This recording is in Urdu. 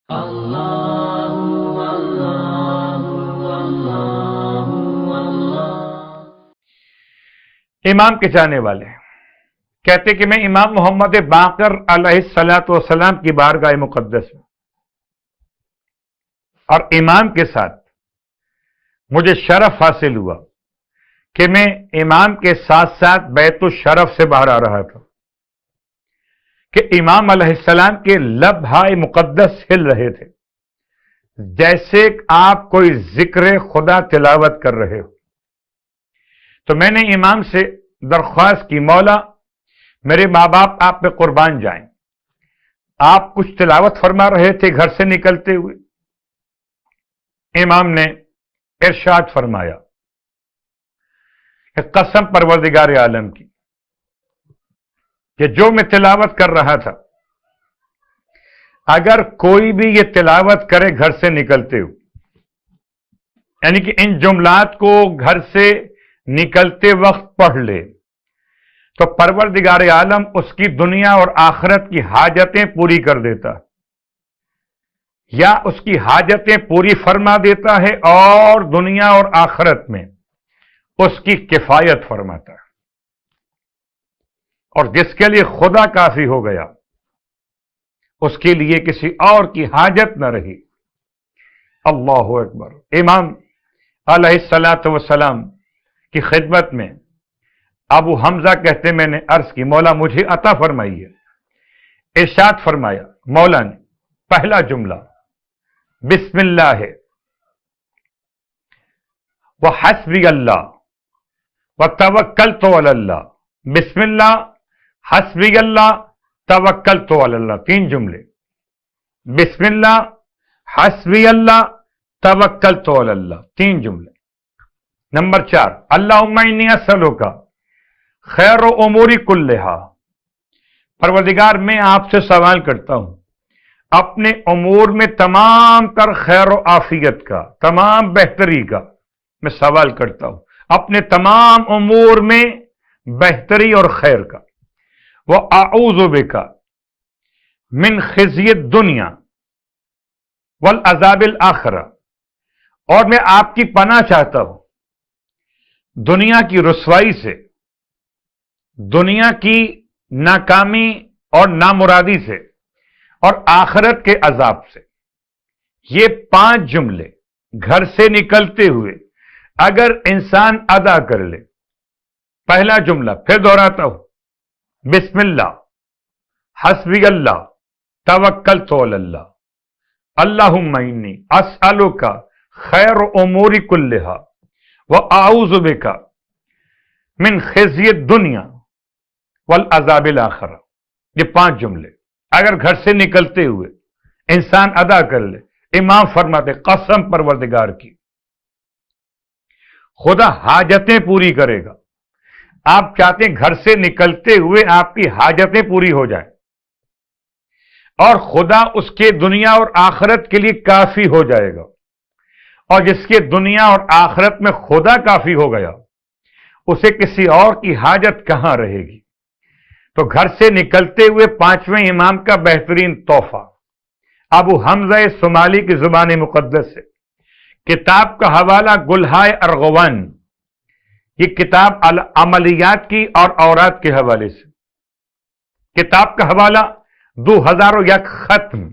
اللہ اللہ اللہ اللہ۔ امام کے چاہنے والے کہتے کہ میں امام محمد باقر علیہ الصلوۃ والسلام کی بارگاہ مقدس میں، اور امام کے ساتھ مجھے شرف حاصل ہوا کہ میں امام کے ساتھ ساتھ بیت الشرف سے باہر آ رہا تھا کہ امام علیہ السلام کے لب ہائے مقدس ہل رہے تھے، جیسے آپ کوئی ذکر خدا تلاوت کر رہے ہو۔ تو میں نے امام سے درخواست کی، مولا میرے ماں باپ آپ پہ قربان جائیں، آپ کچھ تلاوت فرما رہے تھے گھر سے نکلتے ہوئے۔ امام نے ارشاد فرمایا کہ قسم پروردگار عالم کی کہ جو میں تلاوت کر رہا تھا، اگر کوئی بھی یہ تلاوت کرے گھر سے نکلتے ہوئے، یعنی کہ ان جملات کو گھر سے نکلتے وقت پڑھ لے، تو پروردگار عالم اس کی دنیا اور آخرت کی حاجتیں پوری کر دیتا ہے، یا اس کی حاجتیں پوری فرما دیتا ہے اور دنیا اور آخرت میں اس کی کفایت فرماتا ہے، اور جس کے لیے خدا کافی ہو گیا اس کے لیے کسی اور کی حاجت نہ رہی۔ اللہ اکبر۔ امام علیہ الصلوۃ والسلام کی خدمت میں ابو حمزہ کہتے میں نے عرض کی، مولا مجھے عطا فرمائیے۔ ارشاد فرمایا مولا نے، پہلا جملہ بسم اللہ ہے، وحسبی اللہ وتوکلت علی اللہ۔ بسم اللہ، حسبی اللہ، توکلت علی اللہ، تین جملے۔ بسم اللہ، حسبی اللہ، توکلت علی اللہ، تین جملے۔ نمبر 4، اللہم انی اسألک خیر اموری کلہا۔ پروردگار میں آپ سے سوال کرتا ہوں اپنے امور میں تمام تر خیر و عافیت کا، تمام بہتری کا میں سوال کرتا ہوں، اپنے تمام امور میں بہتری اور خیر کا۔ وَأَعُوذُ بِكَ مِنْ خِزْيِ الدُّنْيَا وَالْعَذَابِ الْآخِرَةِ، اور میں آپ کی پناہ چاہتا ہوں دنیا کی رسوائی سے، دنیا کی ناکامی اور نامرادی سے، اور آخرت کے عذاب سے۔ یہ 5 جملے گھر سے نکلتے ہوئے اگر انسان ادا کر لے، پہلا جملہ پھر دہراتا ہوں، بسم اللہ، حسبی اللہ، توکلت علی اللہ، اللہم انی اسألک خیر اموری کلہا واعوذ بک من خزی الدنیا والعذاب الآخرہ۔ یہ 5 جملے اگر گھر سے نکلتے ہوئے انسان ادا کر لے، امام فرماتے قسم پروردگار کی خدا حاجتیں پوری کرے گا۔ آپ چاہتے ہیں گھر سے نکلتے ہوئے آپ کی حاجتیں پوری ہو جائیں، اور خدا اس کے دنیا اور آخرت کے لیے کافی ہو جائے گا، اور جس کے دنیا اور آخرت میں خدا کافی ہو گیا اسے کسی اور کی حاجت کہاں رہے گی۔ تو گھر سے نکلتے ہوئے 5ویں امام کا بہترین تحفہ ابو حمزہ صومالی کی زبان مقدس سے، کتاب کا حوالہ گلہائے ارغوان، یہ کتاب عملیات کی اور اوراد کے حوالے سے، کتاب کا حوالہ 2001 ختم